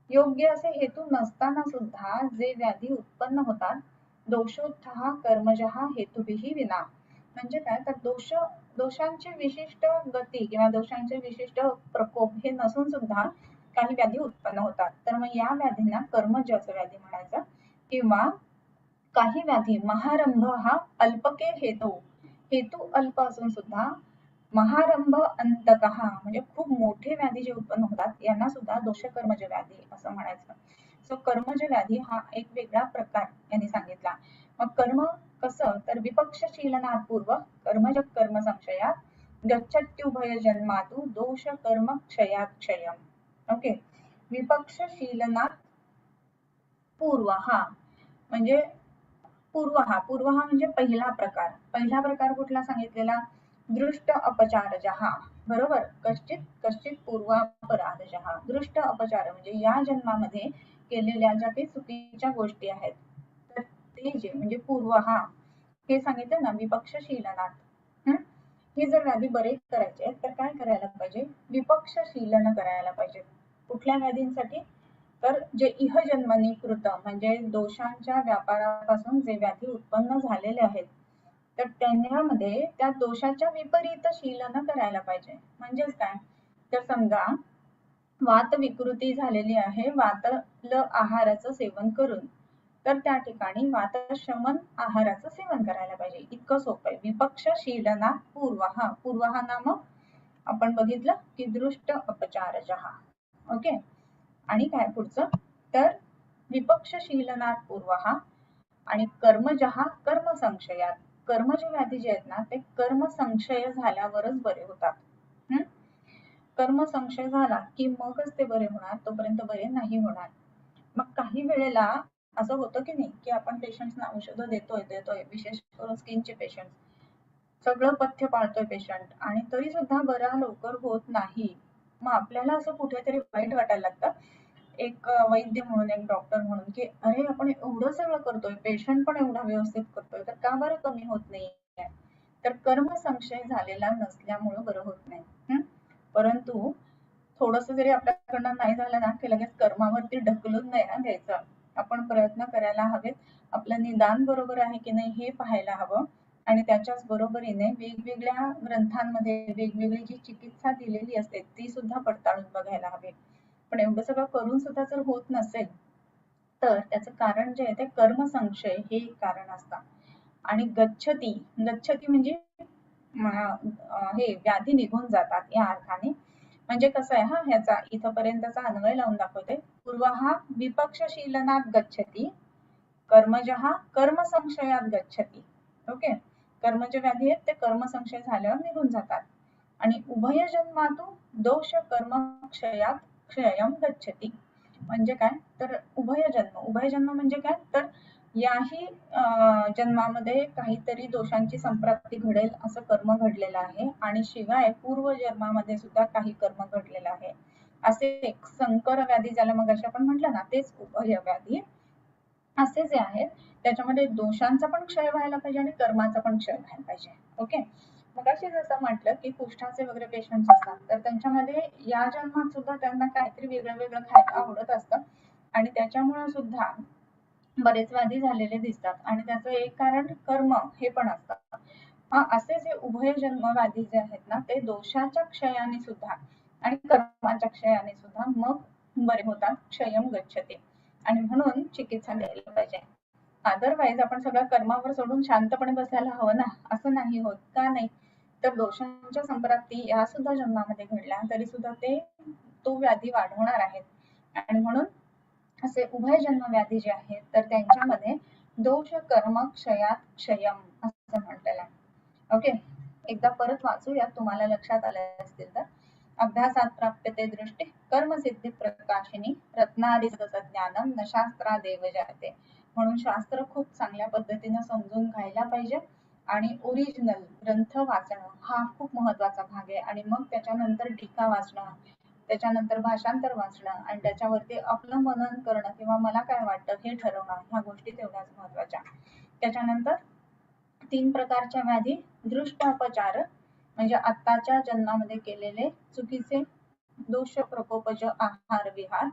योग्य असे हेतू नसताना सुद्धा जे व्याधी उत्पन्न होतात दोषोत्थः कर्मजः हेतुभिही विना. म्हणजे काय तर दोषांची विशिष्ट गती किंवा दोषांचे विशिष्ट प्रकोप हे नसून सुद्धा काही व्याधी उत्पन्न होतात, तर मग या व्याधींना कर्मज असं व्याधी म्हणायचं. किंवा काही व्याधी महारंभ हा अल्पके हेतू, हेतू अल्प असून सुद्धा महारंभ अंतकः म्हणजे खूप मोठे व्याधी जे उत्पन्न होतात यांना सुद्धा दोषकर्मज व्याधी असं म्हणायचं. सो कर्मज व्याधी हा एक वेगळा प्रकार यांनी सांगितला. मग कर्म कसं तर विपक्षशीलनात पूर्व कर्मज कर्म संशयात गच्छत्युभय जन्मातु दोष कर्म क्षयात क्षयम. ओके, विपक्षशीलनात पूर्वहा म्हणजे पूर्वहा म्हणजे पहिला प्रकार कुठला सांगितलेला? दृष्ट अपचारजः. बरोबर, कश्चित कश्चित पूर्वापराधजः. दृष्ट अपचार म्हणजे या जन्मामध्ये केलेल्या ज्या काही चुकीच्या गोष्टी आहेत तर ते जे म्हणजे पूर्वहा हे सांगितलं ना विपक्षशीलनात. हे जर व्याधी बरे करायचे तर काय करायला पाहिजे? विपक्षशीलन करायला पाहिजे. कुठल्या व्याधींसाठी? तर जे इहजन्मनी कृत म्हणजे दोषांच्या व्यापारापासून जे व्याधी उत्पन्न झालेले आहेत तर त्यांच्यामध्ये त्या दोषाच्या विपरीत शीलन करायला पाहिजे. म्हणजेच काय? तर समजा वात विकृती झालेली आहे वातल आहाराचं सेवन करून, तर त्या ठिकाणी वातशमन आहाराचं सेवन करायला पाहिजे. इतकं सोपं आहे. विपक्षशीलना पूर्वहा. पूर्वहा नाम आपण बघितलं की दृष्ट अपचारजः. ओके. आणि काय पुढचं? तर विपक्षशीलनात पूर्वहा आणि कर्मजः कर्म संशयात. कर्मज व्याधी जे आहेत ना ते कर्म संशय झाल्यावरच बरे होतात. कर्म संशय झाला की मगच ते बरे होणार, तोपर्यंत बरे नाही होणार. मग काही वेळेला असं होतं की नाही की आपण पेशंट्सना औषधं देतोय विशेष करून स्किनचे पेशंट, सगळं पथ्य पाळतोय पेशंट आणि तरी सुद्धा बरा लवकर होत नाही. मग आपल्याला असं कुठेतरी वाईट वाटायला लागतं, एक वैद्य म्हणून, एक डॉक्टर म्हणून, की अरे आपण एवढं सगळं करतोय, पेशंट पण एवढा व्यवस्थित करतोय, तर का बरं कमी होत नाहीये? तर कर्म संशय झालेला नसल्यामुळं बरं होत नाही. परंतु थोडस जरी आपल्याकडनं नाही झालं ना की लगेच कर्मावरती ढकलून नाही ना घ्यायचं. आपण प्रयत्न करायला हवेत. आपलं निदान बरोबर आहे की नाही हे पाहायला हवं आणि त्याच्याच बरोबरीने वेगवेगळ्या ग्रंथांमध्ये वेगवेगळी जी चिकित्सा दिलेली असते ती सुद्धा पडताळून बघायला हवी. पण एवढं सगळं करून सुद्धा जर होत नसेल तर त्याचं कारण जे आहे ते कर्म संशय हे कारण असतं. आणि गच्छती म्हणजे हे व्याधी निघून जातात या अर्थाने. म्हणजे कसं आहे हा ह्याचा इथपर्यंतचा अन्वय लावून दाखवते. पूर्वहा विपक्षशीलनात गच्छती, कर्मजः कर्म संशयात गच्छती. ओके. कर्मज व्याधी आहेत ते कर्म संशय झाल्यावर निघून जातात. आणि उभय जन्मातू दोष कर्म क्षयात क्षयम गच्छती. म्हणजे काय? तर उभय जन्म म्हणजे काय? तर याही जन्मामध्ये काहीतरी दोषांची संप्राप्ती घडेल असं कर्म घडलेलं आहे आणि शिवाय पूर्व जन्मामध्ये सुद्धा काही कर्म घडलेलं आहे. असे एक संकर व्याधी ज्याला मग अशा आपण म्हटलं ना तेच उभय व्याधी. असे जे आहेत त्याच्यामध्ये दोषांचा पण क्षय व्हायला पाहिजे आणि कर्माचा पण क्षय व्हायला पाहिजे. ओके. मग अशी जसं म्हटलं की कुष्ठाचे वगैरे पेशंट असतात तर त्यांच्यामध्ये या जन्मात सुद्धा त्यांना काहीतरी वेगळं वेगळं खायला आवडत असतं आणि त्याच्यामुळे सुद्धा बरेच व्याधी झालेले दिसतात आणि त्याचं एक कारण कर्म हे पण असतं. असे जे उभय जन्म व्याधी जे आहेत ना ते दोषाच्या क्षयाने सुद्धा आणि कर्माच्या क्षयाने सुद्धा मग बरे होतात. क्षयम गच्छते. आणि म्हणून चिकित्सा द्यायला पाहिजे. अदरवाईज आपण सगळं कर्मावर सोडून शांतपणे बसायला हवं ना, असं नाही होत. का नाही? तर दोषांच्या संप्राप्ती या सुद्धा जन्मामध्ये घडल्या तरी सुद्धा ते तो व्याधी वाढवणार आहेत. आणि म्हणून असे उभय जन्म व्याधी जे आहेत तर त्यांच्यामध्ये दोष कर्म क्षयात क्षयम असं म्हटलेलं आहे. ओके. एकदा परत वाचूया तुम्हाला लक्षात आले असतील तर. अभ्यासात प्राप्यते दृष्टी कर्मसिद्धी प्रकाशिनी रत्नादी ज्ञानम न शास्त्रादेव जाते. म्हणून शास्त्र खूप चांगल्या पद्धतीने समजून घ्यायला पाहिजे आणि ओरिजिनल ग्रंथ वाचणं हा खूप महत्वाचा भाग आहे. आणि मग त्याच्यानंतर टीका वाचणं, त्याच्यानंतर भाषांतर वाचणं आणि त्याच्यावरती आपलं मनन करणं किंवा मला काय वाटतं हे ठरवणं, ह्या गोष्टी तेवढ्याच महत्वाच्या. त्याच्यानंतर 3 प्रकारच्या व्याधी. दृष्ट अपचार म्हणजे आत्ताच्या जन्मामध्ये केलेले चुकीचे दोष प्रकोपज आहार विहार.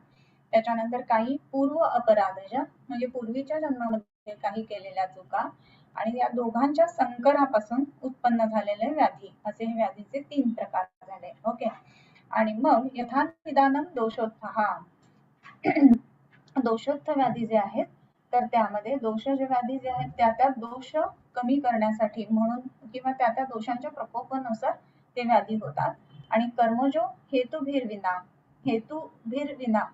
त्याच्यानंतर काही पूर्व अपराधज म्हणजे पूर्वीच्या जन्मामध्ये काही केलेल्या चुका आणि या दोघांच्या संकरापासून उत्पन्न झालेले व्याधी. असे हे व्याधीचे 3 प्रकार झाले. ओके. आणि मग यथानिदानम दोषोत्थ. दोषोत्थ व्याधी जे आहेत तर त्यामध्ये दोष जे व्याधी जे आहेत त्या दोष कमी करण्यासाठी म्हणून किंवा त्या दोषांच्या प्रकोपानुसार ते व्याधी होतात. आणि कर्मजो हेतुभीर विना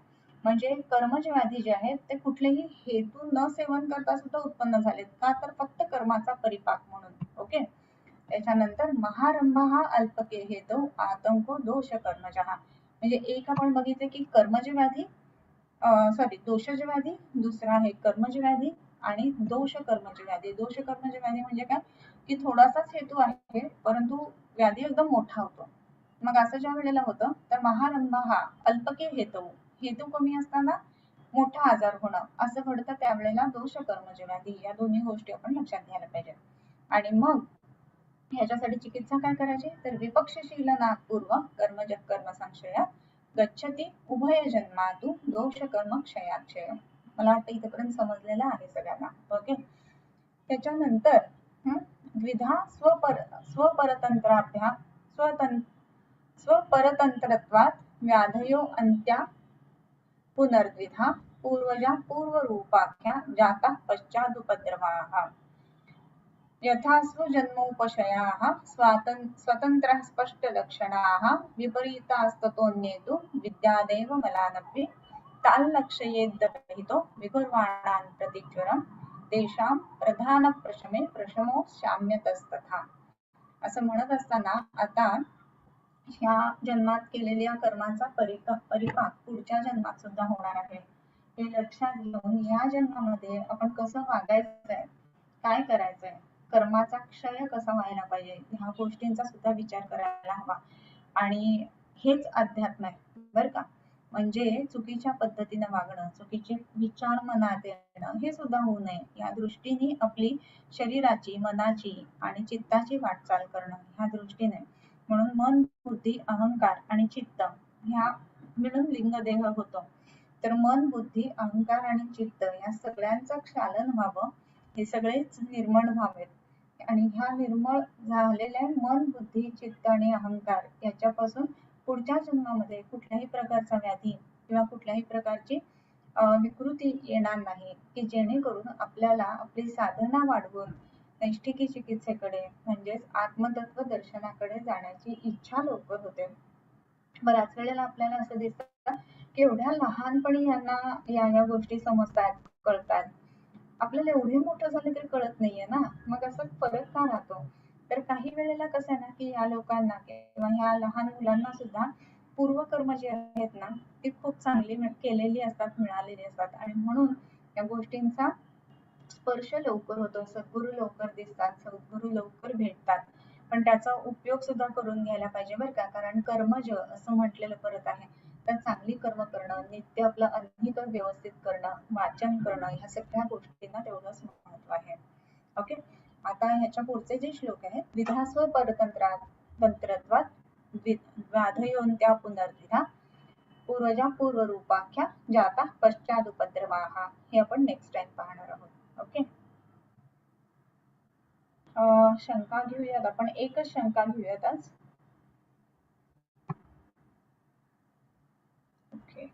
म्हणजे कर्मज व्याधी जे आहेत ते कुठलेही हेतू न सेवन करता सुद्धा उत्पन्न झालेत. का? तर फक्त कर्माचा परिपाक म्हणून. ओके. त्याच्यानंतर महारंभ हा अल्पके हेतू आतंको दोष कर्मजः म्हणजे एक आपण बघितले की कर्मज व्याधी सॉरी दोषज व्याधी, दुसरा आहे कर्मज व्याधी आणि दोष कर्मज व्याधी. दोष कर्मज व्याधी म्हणजे काय की थोडासाच हेतू आहे परंतु व्याधी एकदम मोठा होतो. मग असं ज्या वेळेला होतं तर महारंभ हा अल्पके हेतू, हेतू कमी असताना मोठा आजार होणं असं घडतं, त्यावेळेला दोष कर्मज व्याधी. या दोन्ही गोष्टी आपण लक्षात घ्यायला पाहिजे. आणि मग ह्याच्यासाठी चिकित्सा काय करायची तर विपक्षशीलना पूर्व कर्मज कर्म संशय गच्छती उभय जन्मातु दोष कर्म क्षयाक्षय. मला वाटतं इथपर्यंत समजलेलं आहे सगळ्यांना. ओके. त्याच्यानंतर द्विधा स्वपरतंत्राभ्या स्वपरतंत्रत्वात व्याधयो अंत्या पुनर्द्विधा पूर्वजा पूर्वरूपाख्या जाता पश्चादुपद्रवाः यथास्व जन्मोपशयाः स्वतन्त्रः स्पष्टलक्षणाः विपरीतास्ततोऽन्येतु विद्यादेव मलानपि ताल्लक्षयेद्दहितो विकुर्वाणान् प्रतिज्वरं तेषां प्रधानप्रशमे प्रशमो शाम्यतस्तथा. असं म्हणत असताना आता ह्या जन्मात केलेल्या कर्माचा परिपाक पुढच्या जन्मात सुद्धा होणार आहे हे लक्षात घेऊन या जन्मामध्ये आपण कसं वागायचंय, काय करायचंय, कर्माचा क्षय कसा व्हायला पाहिजे ह्या गोष्टींचा सुद्धा विचार करायला हवा. आणि हेच अध्यात्म आहे बरं का. म्हणजे चुकीच्या पद्धतीने वागणं, चुकीचे विचार मनात येणं हे सुद्धा होऊ नये या दृष्टीने आपली शरीराची, मनाची आणि चित्ताची वाटचाल करणं ह्या दृष्टीने. म्हणून मन, बुद्धी, अहंकार आणि चित्त ह्या मिळून लिंगदेह होतो. तर मन, बुद्धी, अहंकार आणि चित्त या सगळ्यांचं क्षालन व्हावं, हे सगळेच निर्मळ व्हावेत. आणि ह्या निर्मळ झालेल्या मन, बुद्धी, चित्त आणि अहंकार याच्यापासून पुढच्या जन्मामध्ये कुठल्याही प्रकारचा व्याधी किंवा कुठल्याही प्रकारची विकृती येणार नाही की जेणेकरून आपल्याला आपली साधना वाढवून नैष्ठिकी चिकित्सेकडे म्हणजेच आत्मतत्व दर्शनाकडे जाण्याची इच्छा लवकर होते. बऱ्याच वेळेला आपल्याला असं दिसतं की एवढ्या लहानपणी यांना या गोष्टी समजतात, कळतात. आपल्याला एवढे मोठं झालं तरी कळत नाहीये ना. मग असं फरक का राहतो तर काही वेळेला कसं आहे ना की या लोकांना किंवा ह्या लहान मुलांना सुद्धा पूर्वकर्म जे आहेत ना ती खूप चांगली केलेली असतात, मिळालेली असतात आणि म्हणून या गोष्टींचा स्पर्श लवकर होतो, सद्गुरू लवकर दिसतात, सद्गुरू लवकर भेटतात. पण त्याचा उपयोग सुद्धा करून घ्यायला पाहिजे बरं का. कारण कर्मज असं म्हटलेलं परत आहे तर चांगली कर्म करणं, नित्य आपलं अंगिक व्यवस्थित करणं, वाचन करणं ह्या सगळ्या गोष्टींना तेवढंच महत्व आहे. ओके. आता ह्याच्या पुढचे जे श्लोक आहेत विधास्व परतंत्रात व्याधयोन्त्या पुनर्विधा पूर्वजा पूर्वरूपाख्या जाता पश्चादुपद्रवाः हे आपण नेक्स्ट टाइम पाहणार आहोत. ओके. शंका घेऊयात आपण, एकच शंका घेऊयात आज. ओके.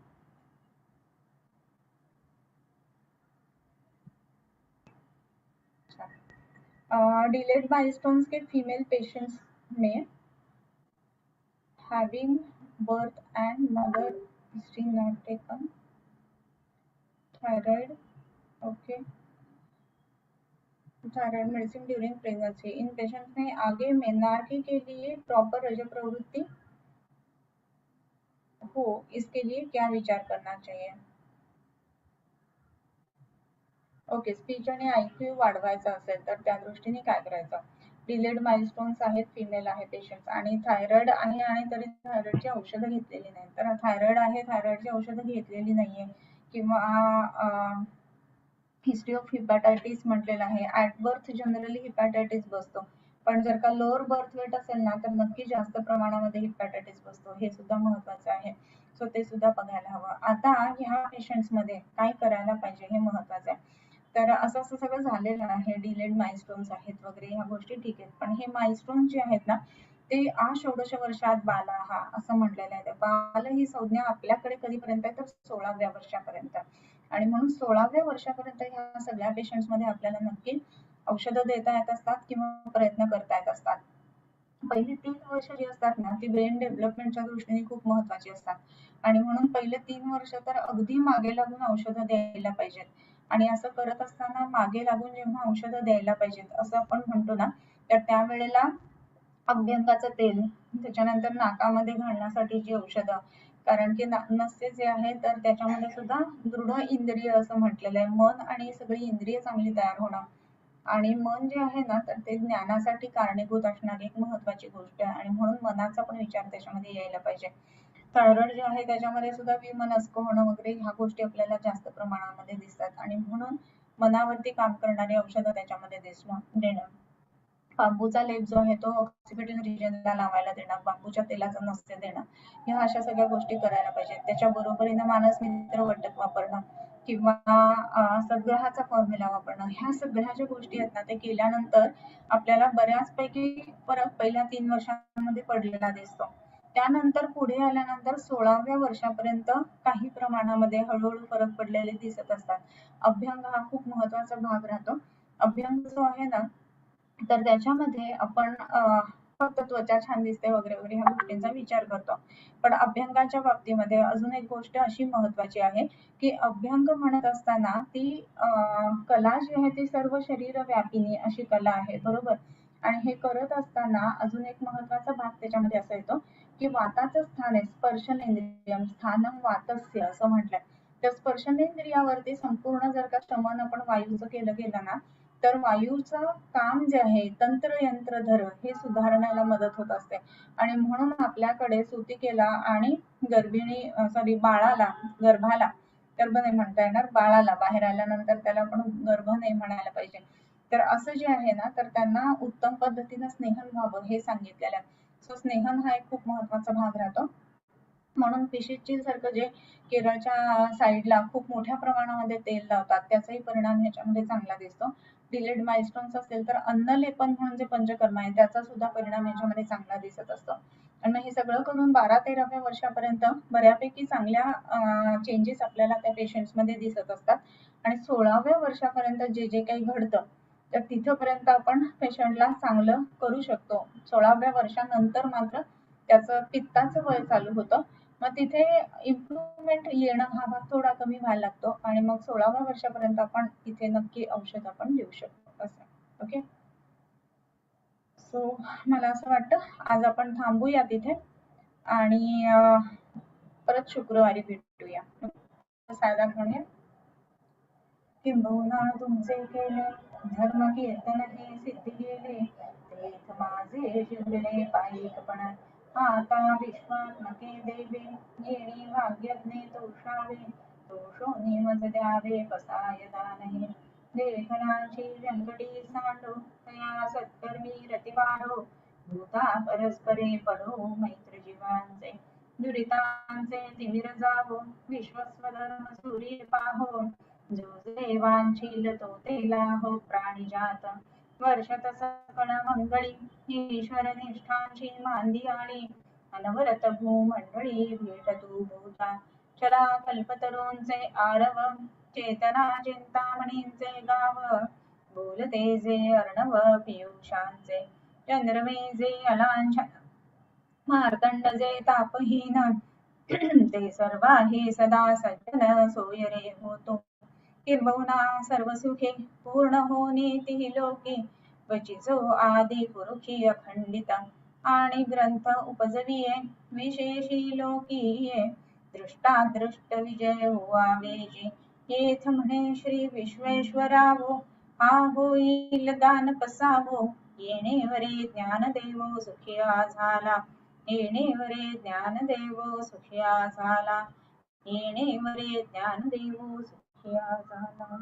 डिलेड माइलस्टोन्स के फीमेल पेशेंट्स में having birth and mother history not taken, thyroid, okay, thyroid medicine during pregnancy. In patients में आगे मेनार्की के लिए प्रॉपर रज प्रवृत्ति हो इसके लिए क्या विचार करना चाहिए. ओके. स्पीच आणि IQ वाढवायचा असेल तर त्या दृष्टीने काय करायचं. डिलेड माइलस्टोन्स आहेत, फिमेल आहे पेशंट आणि थायरॉइड आहे आणि तरी थायरॉइडची औषधं घेतलेली नाही. तर थायरॉइड आहे, थायरॉइडची औषधं घेतलेली नाहीये किंवा हिस्ट्री ऑफ हिपॅटायटिस म्हटलेलं आहे. ऍट बर्थ जनरली हिपॅटायटिस बसतो पण जर का लोअर बर्थ वेट असेल ना तर नक्की जास्त प्रमाणामध्ये हिपॅटायटिस बसतो, हे सुद्धा महत्वाचं आहे. सो ते सुद्धा बघायला हवं. आता ह्या पेशंट्स मध्ये काय करायला पाहिजे हे महत्वाचं आहे. तर असं सगळं झालेलं आहे, डिलेड माइलस्टोन्स आहेत वगैरे ह्या गोष्टी ठीक आहेत. पण हे माइलस्टोन्स जे आहेत ना ते षोडश वर्षात बालहा असं म्हटलेलं आहे. बाल ही संज्ञा आपल्याकडे कधीपर्यंत आहे तर 16व्या वर्षापर्यंत. आणि म्हणून 16व्या वर्षापर्यंत ह्या सगळ्या पेशंट्स मध्ये आपल्याला नक्की औषधं देता येत असतात किंवा प्रयत्न करता येत असतात. पहिली 3 वर्ष जी असतात ना ती ब्रेन डेव्हलपमेंटच्या दृष्टीने खूप महत्वाची असतात आणि म्हणून पहिले 3 वर्ष तर अगदी मागे लागून औषधं द्यायला पाहिजेत. आणि असं करत असताना मागे लागून जेव्हा औषधं द्यायला पाहिजेत असं आपण म्हणतो ना तर त्यावेळेला अभ्यंगाचं तेल, त्याच्यानंतर नाकामध्ये घालण्यासाठी जी औषधं कारण की नस्य जे आहे तर त्याच्यामध्ये सुद्धा दृढ इंद्रिय असं म्हटलेलं आहे. मन आणि सगळी इंद्रिय चांगली तयार होणं आणि मन जे आहे ना तर ते ज्ञानासाठी कारणीभूत असणारी एक महत्वाची गोष्ट आहे आणि म्हणून मनाचा पण विचार त्याच्यामध्ये यायला पाहिजे. थायरॉइड जे आहे त्याच्यामध्ये सुद्धा विमनस्क होणं वगैरे ह्या गोष्टी आपल्याला जास्त प्रमाणामध्ये दिसतात आणि म्हणून मनावरती काम करणारी औषधं त्याच्यामध्ये देणं. बांबूचा लेप जो आहे तो ऑक्सिपिटल रिजनला लावायला देणं, बांबूच्या तेलाचं नस्य देणं, ह्या अशा सगळ्या गोष्टी करायला पाहिजेत. त्याच्या बरोबरीनं मानस मित्र वटक वापरणं किंवा सद्ग्रहाचा फॉर्म्युला वापरणं, ह्या सगळ्या ज्या गोष्टी आहेत ना ते केल्यानंतर आपल्याला बऱ्याचपैकी फरक पहिल्या 3 वर्षांमध्ये पडलेला दिसतो. त्यानंतर पुढे आल्यानंतर 16व्या वर्षापर्यंत काही प्रमाणामध्ये हळूहळू फरक पडलेले दिसत असतात. अभ्यंग हा खूप महत्वाचा भाग राहतो. अभ्यंग जो आहे ना तर त्याच्यामध्ये आपण फक्त त्वचा छान दिसते वगैरे वगैरे ह्या गोष्टींचा विचार करतो. पण अभ्यंगाच्या बाबतीमध्ये अजून एक गोष्ट अशी महत्वाची आहे की अभ्यंग म्हणत असताना ती कला जी आहे ती सर्व शरीर व्यापिनी अशी कला आहे, बरोबर. आणि हे करत असताना अजून एक महत्वाचा भाग त्याच्यामध्ये असा येतो की वाताचं स्थान आहे स्पर्शनेंद्रियम स्थानम वातस्य असं म्हटलंय. तर स्पर्शनेंद्रियावरती संपूर्ण जर का शमन आपण वायूचं केलं गेलं ना तर वायूचं काम जे आहे तंत्र यंत्रधर हे सुधारण्याला मदत होत असते आणि म्हणून आपल्याकडे सुतिकेला आणि बाळाला गर्भ नाही म्हणता येणार, बाळाला बाहेर आल्यानंतर त्याला आपण गर्भ नाही म्हणायला पाहिजे. तर असं जे आहे ना तर त्यांना उत्तम पद्धतीनं स्नेहन व्हावं हे सांगितलेलं आहे. सो स्नेहन हा एक खूप महत्वाचा भाग राहतो. म्हणून फिशिसची सारखं जे केरळच्या साईडला खूप मोठ्या प्रमाणामध्ये तेल लावतात त्याचाही परिणाम ह्याच्यामध्ये चांगला दिसतो. डिलेड माइलस्टोन्स असेल तर अन्नलेपन म्हणून जे पंचकर्म आहे त्याचा सुद्धा परिणाम ह्याच्यामध्ये चांगला दिसत असतो. आणि हे सगळं करून 12-13व्या वर्षापर्यंत बऱ्यापैकी चांगल्या चेंजेस आपल्याला त्या पेशंट्स मध्ये दिसत असतात आणि 16व्या वर्षापर्यंत जे जे काही घडतं तर तिथपर्यंत आपण पेशंटला चांगलं करू शकतो. 16व्या वर्षानंतर मात्र त्याचं पित्ताचं वय चालू होतं, मग तिथे इम्प्रुव्हमेंट येणं हा भाग थोडा कमी व्हायला लागतो आणि मग 16व्या वर्षापर्यंत आपण इथे नक्की औषध आपण देऊ शकतो असं. ओके, सो मला असं वाटतं आज आपण थांबूया तिथे आणि परत शुक्रवारी भेटूया. साधा म्हणूया किंबहुना तुमचे केले धर्म कीर्तन हे सिद्धी गेले तेथ माझे जिंकले पायिकपण आता विश्वात्मके देवे येणे भाग्यज्ञे तोषावे तोषोनी मज द्यावे पसाय दानही लेखनाची व्यंकटी सांडो तया सत्कर्मी रती वाढो भूता परस्परे पडो मैत्र जीवांचे दुरितांचे तिमिर जावो विश्वस्वधर्म सूर्य पाहो जो देवांशील तो तेला हो प्राणिजात वर्षत सकळ मंगळी ईश्वर निष्ठांची मांदियाळी अनवरत भूमंडळी भेटतू भूता चला कल्पतरूंचे आरव चेतना चिंतामणींचे गाव बोलते जे अर्णव पियुषांचे चंद्रमे जे अलांछन मार्तंड जे तापहीन ते सर्वाही सदा सज्जन सोय रे होतो किंबहुना सर्व सुखे पूर्ण होनी लोके वचिजो आदि पुरुषी अखंडिता आणि ग्रंथ उपजविये विशेषी लोकीये दृष्टादृष्ट विजय व्हावे जे येथ म्हणे श्री विश्वेश्वरावो हा होईल दान पसावो येणेवरे ज्ञानदेवो सुखिया झाला येणेवरे ज्ञानदेवो सुखिया झाला येणेवरे ज्ञानदेवो सुखिया झाला.